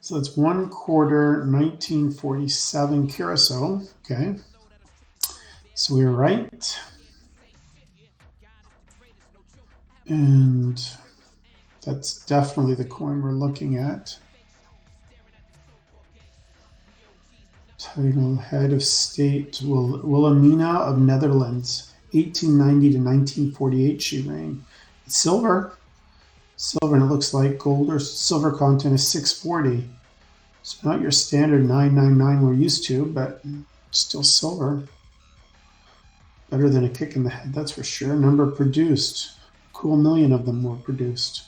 So that's 1/4 1947 Curacao. Okay. So we were right. And that's definitely the coin we're looking at. Title, head of state, Wilhelmina of Netherlands, 1890 to 1948 she reigned. It's silver, and it looks like gold or silver content is 640. It's not your standard 999 we're used to, but still silver. Better than a kick in the head, that's for sure. Number produced, cool million of them were produced.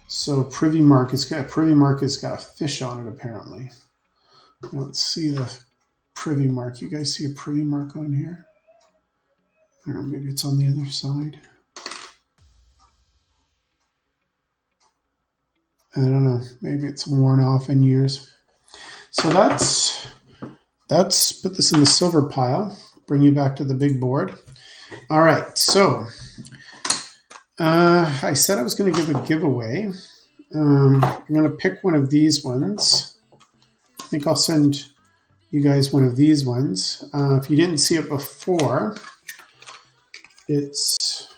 So Privy Mark has got a fish on it apparently. Let's see the Privy Mark. You guys see a Privy Mark on here? I don't know, maybe it's on the other side. I don't know. Maybe it's worn off in years. So that's put this in the silver pile. Bring you back to the big board. All right. So I said I was going to give a giveaway. I'm going to pick one of these ones. I think I'll send you guys one of these ones. If you didn't see it before, it's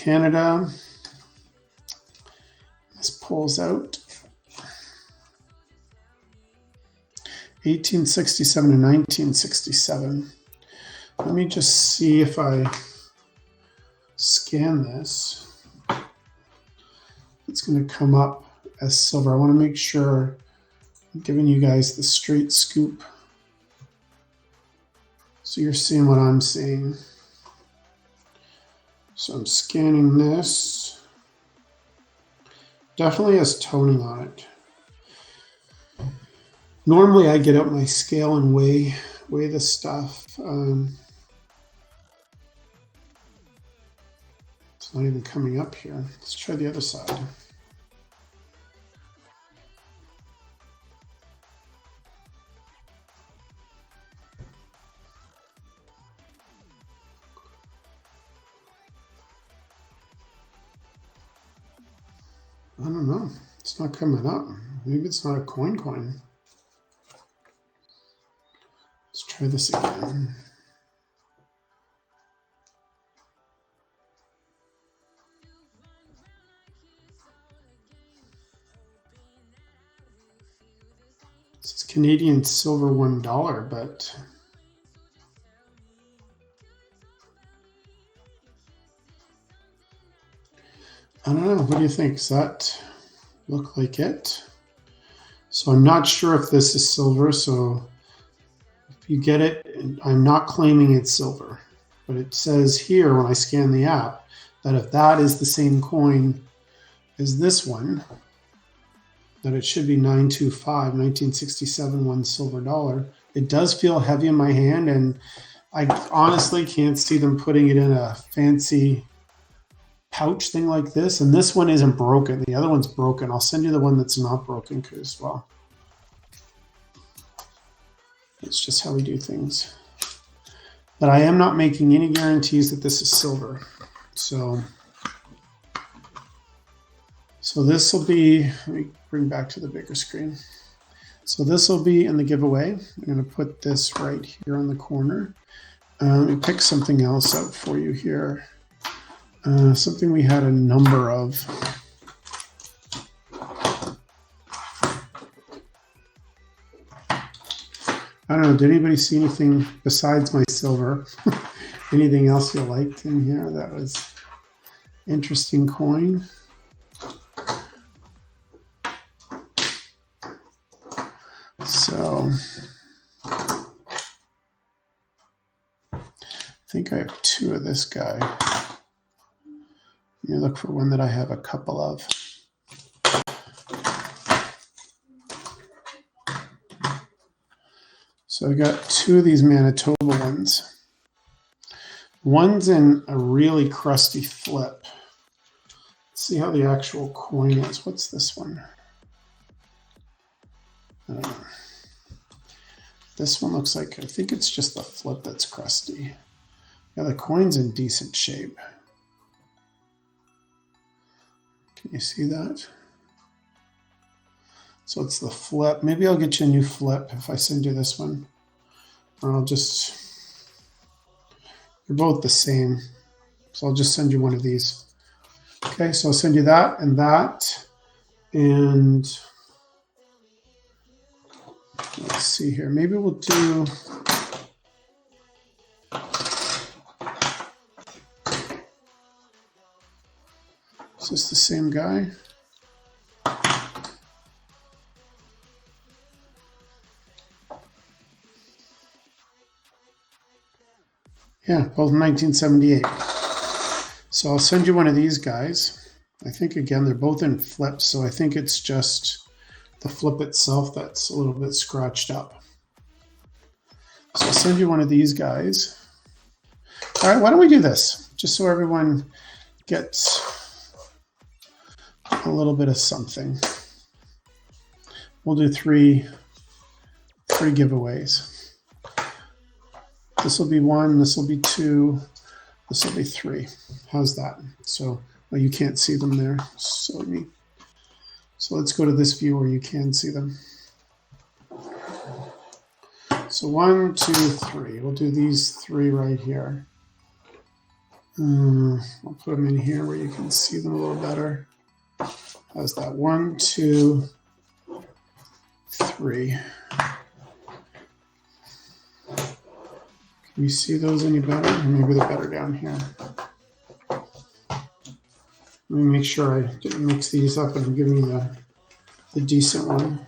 Canada. This pulls out 1867 to 1967. Let me just see if I scan this. It's going to come up as silver. I want to make sure I'm giving you guys the straight scoop, so you're seeing what I'm seeing. So I'm scanning this. Definitely has toning on it. Normally I get out my scale and weigh this stuff. It's not even coming up here. Let's try the other side. I don't know. It's not coming up. Maybe it's not a coin. Let's try this again. This is Canadian silver $1, but I don't know. What do you think? Does that look like it? So I'm not sure if this is silver. So if you get it, I'm not claiming it's silver, but it says here when I scan the app that if that is the same coin as this one, that it should be 925, 1967, $1 silver. It does feel heavy in my hand, and I honestly can't see them putting it in a fancy pouch thing like this. And this one isn't broken. The other one's broken. I'll send you the one that's not broken because, well, it's just how we do things. But I am not making any guarantees that this is silver. So this will be, let me bring back to the bigger screen. So this will be in the giveaway. I'm going to put this right here on the corner. Let me pick something else out for you here. Something we had a number of. I don't know, did anybody see anything besides my silver? Anything else you liked in here that was interesting coin? So I think I have 2 of this guy. You look for one that I have a couple of. So I got 2 of these Manitoba ones. One's in a really crusty flip. Let's see how the actual coin is. What's this one? This one looks like, I think it's just the flip that's crusty. Yeah, the coin's in decent shape. Can you see that? So it's the flip. Maybe I'll get you a new flip if I send you this one. Or I'll just, they're both the same. So I'll just send you one of these. Okay, so I'll send you that and that. And let's see here. Maybe we'll do, is this the same guy? Yeah, both 1978. So I'll send you one of these guys. I think, again, they're both in flips, so I think it's just the flip itself that's a little bit scratched up. So I'll send you one of these guys. All right, why don't we do this? Just so everyone gets a little bit of something. We'll do three giveaways. This will be 1, this will be 2, this will be 3. How's that? So, well, you can't see them there. So let's go to this view where you can see them. So 1, 2, 3. We'll do these 3 right here. I'll put them in here where you can see them a little better. How's that? 1, 2, 3. Can you see those any better? Or maybe they're better down here. Let me make sure I didn't mix these up and give me the decent one.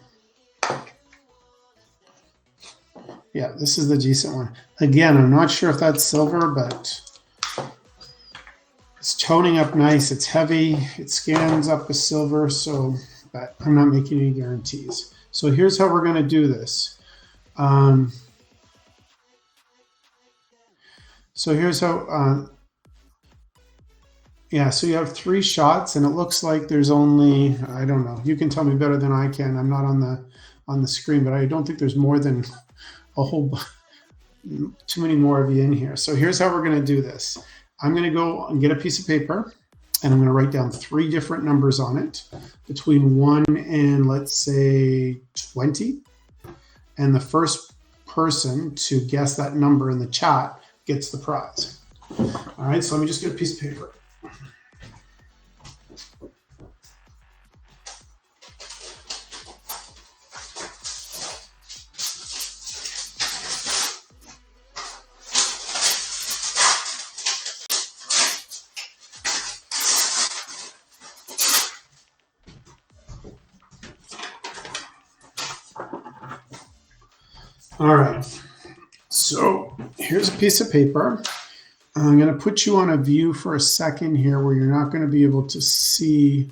Yeah, this is the decent one. Again, I'm not sure if that's silver, but it's toning up nice. It's heavy. It scans up as silver, but I'm not making any guarantees. So here's how we're going to do this. So here's how, so you have 3 shots, and it looks like there's only, I don't know, you can tell me better than I can. I'm not on the screen, but I don't think there's more than too many more of you in here. So here's how we're going to do this. I'm going to go and get a piece of paper, and I'm going to write down 3 different numbers on it between 1 and, let's say, 20. And the first person to guess that number in the chat gets the prize. All right, so let me just get a piece of paper. All right, so here's a piece of paper. I'm going to put you on a view for a second here where you're not going to be able to see.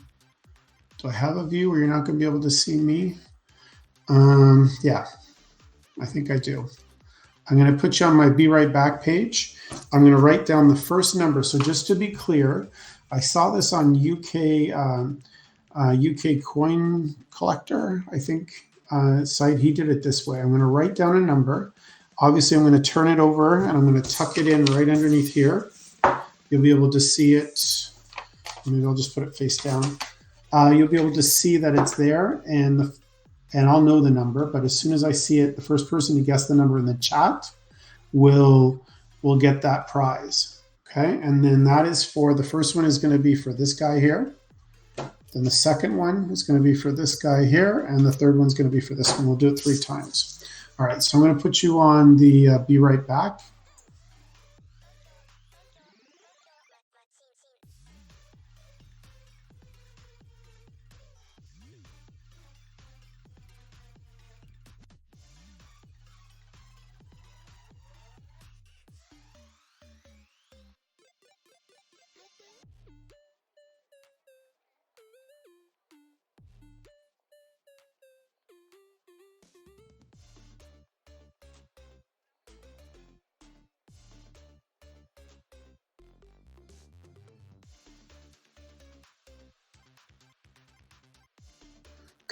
Do I have a view where you're not going to be able to see me? Yeah, I think I do. I'm going to put you on my Be Right Back page. I'm going to write down the first number. So just to be clear, I saw this on UK Coin Collector, I think, site. He did it this way. I'm going to write down a number. Obviously, I'm going to turn it over, and I'm going to tuck it in right underneath here. You'll be able to see it. Maybe I'll just put it face down. You'll be able to see that it's there, and I'll know the number. But as soon as I see it, the first person to guess the number in the chat will get that prize. Okay, and then that is for, the first one is going to be for this guy here. Then the second one is going to be for this guy here, and the third one's going to be for this one. We'll do it 3 times. All right, so I'm going to put you on the Be Right Back.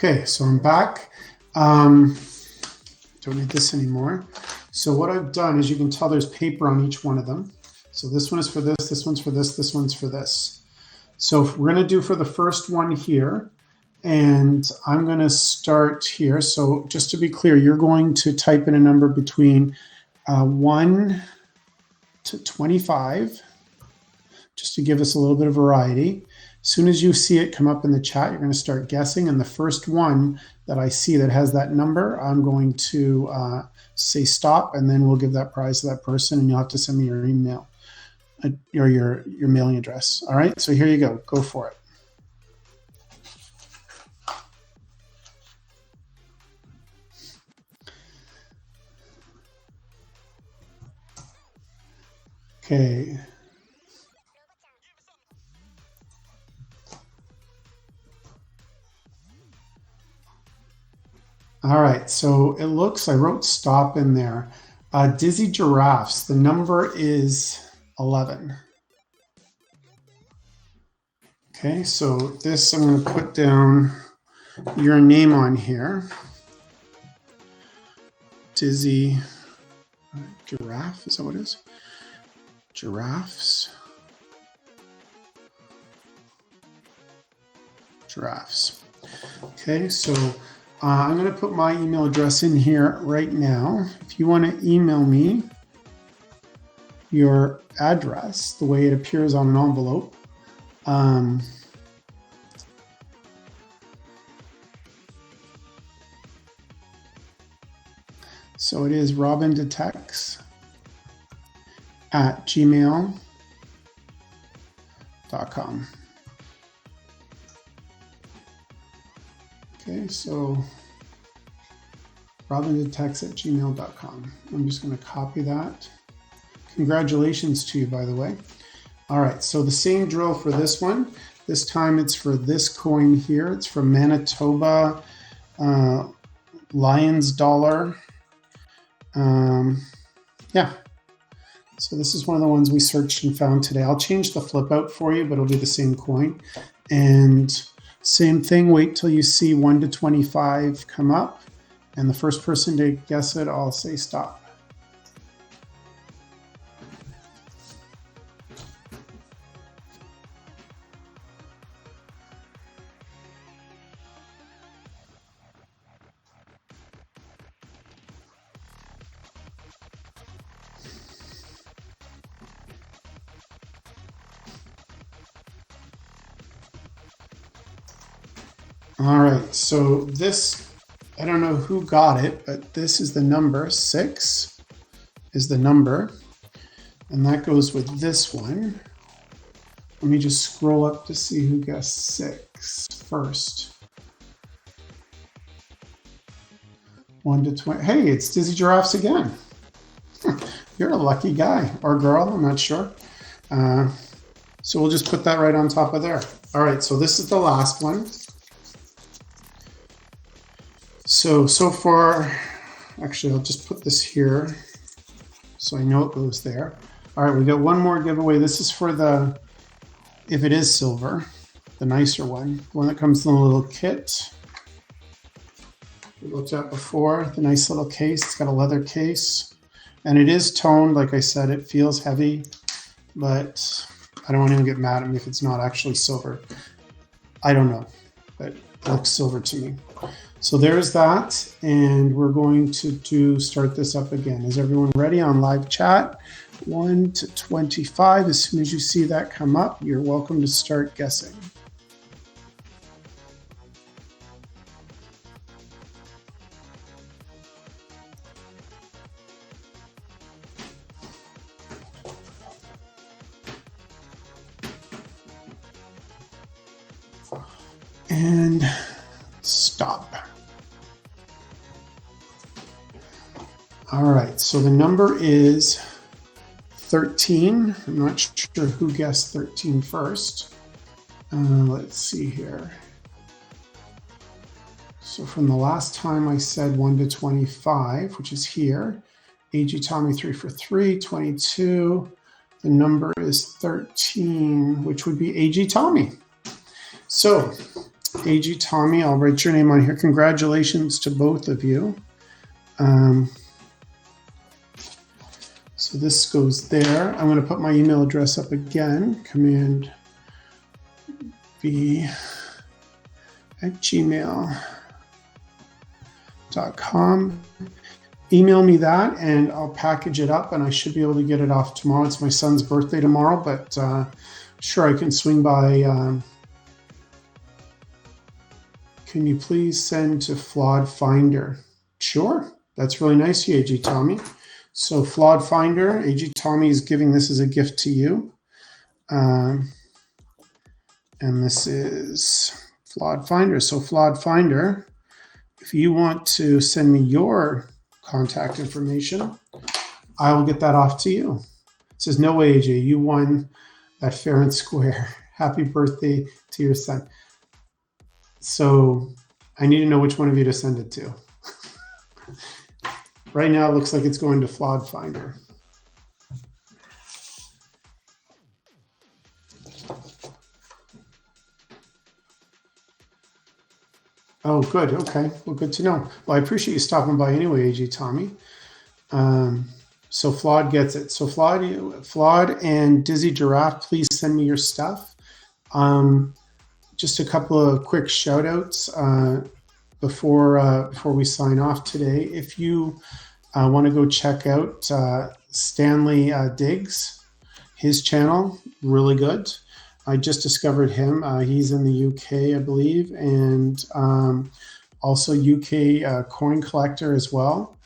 Okay, so I'm back. Don't need this anymore. So what I've done is, you can tell there's paper on each one of them. So this one is for this one's for this one's for this. So we're going to do for the first one here, and I'm going to start here. So just to be clear, you're going to type in a number between 1 to 25, just to give us a little bit of variety. As soon as you see it come up in the chat, you're going to start guessing. And the first one that I see that has that number, I'm going to say stop, and then we'll give that prize to that person, and you'll have to send me your email or your mailing address. All right, so here you go. Go for it. Okay. All right, so it looks, I wrote stop in there. Dizzy Giraffes, the number is 11. Okay, so this, I'm going to put down your name on here. Dizzy Giraffe, is that what it is? Giraffes. Okay, so I'm going to put my email address in here right now. If you want to email me, your address the way it appears on an envelope. So it is robindetects@gmail.com. Okay, so robindetects@gmail.com. I'm just going to copy that. Congratulations to you, by the way. All right, so the same drill for this one. This time it's for this coin here. It's from Manitoba Lions Dollar. Yeah. So this is one of the ones we searched and found today. I'll change the flip out for you, but it'll be the same coin. And same thing, wait till you see 1 to 25 come up. And the first person to guess it, I'll say stop. All right, so this, I don't know who got it, but this is the number. 6 is the number. And that goes with this one. Let me just scroll up to see who guessed 6 first. 1 to 20. Hey, it's Dizzy Giraffes again. You're a lucky guy or girl, I'm not sure. So we'll just put that right on top of there. All right, so this is the last one. So far, actually, I'll just put this here so I know it goes there. All right, we got one more giveaway. This is for the, if it is silver, the nicer one, the one that comes in a little kit. We looked at before, the nice little case. It's got a leather case, and it is toned. Like I said, it feels heavy, but I don't want anyone to get mad at me if it's not actually silver. I don't know, but it looks silver to me. So there's that, and we're going to start this up again. Is everyone ready on live chat? 1 to 25. As soon as you see that come up, you're welcome to start guessing. And stop. All right, so the number is 13. I'm not sure who guessed 13 first. Let's see here. So from the last time I said 1 to 25, which is here, AG Tommy 3 for 3, 22. The number is 13, which would be AG Tommy. So AG Tommy, I'll write your name on here. Congratulations to both of you. So this goes there. I'm going to put my email address up again, command B at gmail.com. Email me that and I'll package it up and I should be able to get it off tomorrow. It's my son's birthday tomorrow, but sure, I can swing by. Can you please send to Flawed Finder? Sure, that's really nice of you, AG Tommy. So Flawed Finder, AG Tommy is giving this as a gift to you. And this is Flawed Finder. So Flawed Finder, if you want to send me your contact information, I will get that off to you. It says, no way, AJ, you won that fair and square. Happy birthday to your son. So I need to know which one of you to send it to. Right now, it looks like it's going to Flawed Finder. Oh, good. Okay. Well, good to know. Well, I appreciate you stopping by anyway, AG Tommy. So Flawed gets it. So Flawed and Dizzy Giraffe, please send me your stuff. Just a couple of quick shout outs before we sign off today. If you I want to go check out Stanley Diggs, his channel, really good. I just discovered him. He's in the UK, I believe, and also UK coin collector as well.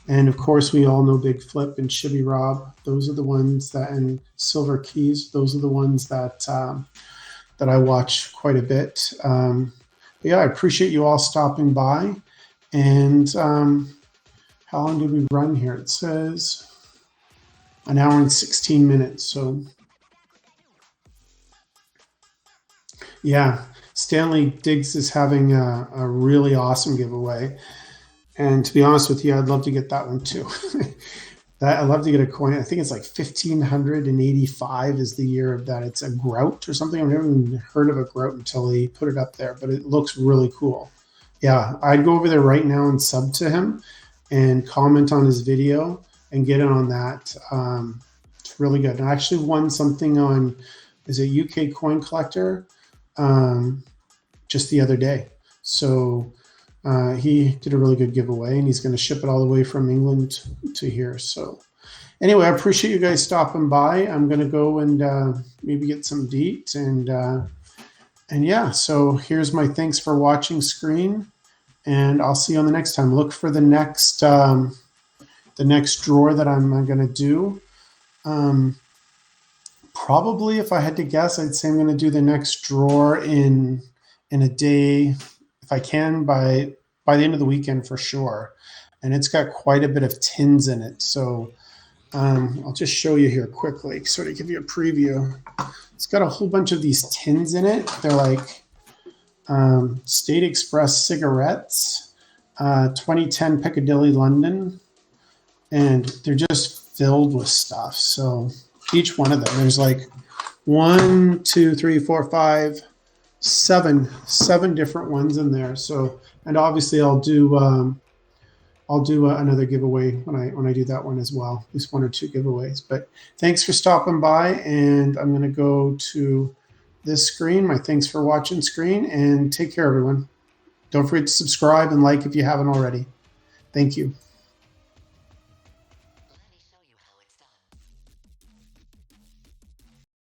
And of course, we all know Big Flip and Shibby Rob. Those are the ones that, and Silver Keys. Those are the ones that that I watch quite a bit. But yeah, I appreciate you all stopping by. And how long did we run here? It says an hour and 16 minutes. So yeah, Stanley Diggs is having a really awesome giveaway. And to be honest with you, I'd love to get that one too. I'd love to get a coin. I think it's like 1585 is the year of that. It's a grout or something. I've never even heard of a grout until he put it up there, but it looks really cool. Yeah, I'd go over there right now and sub to him and comment on his video and get in on that. It's really good. I actually won something on, is it UK Coin Collector, just the other day. So he did a really good giveaway, and he's going to ship it all the way from England to here. So anyway, I appreciate you guys stopping by. I'm going to go and maybe get some deets, and yeah, so here's my thanks for watching screen, and I'll see you on the next time. Look for the next drawer that I'm going to do. Probably, if I had to guess, I'd say I'm going to do the next drawer in a day, if I can, by the end of the weekend for sure. And it's got quite a bit of tins in it. So I'll just show you here quickly, sort of give you a preview. It's got a whole bunch of these tins in it. They're like State Express cigarettes, 2010 Piccadilly London, and they're just filled with stuff. So each one of them, there's like 1, 2, 3, 4, 5, 7 different ones in there. So, and obviously I'll do another giveaway when I do that one as well, at least 1 or 2 giveaways. But thanks for stopping by, and I'm going to go to this screen, my thanks for watching screen, and take care, everyone. Don't forget to subscribe and like if you haven't already. Thank you.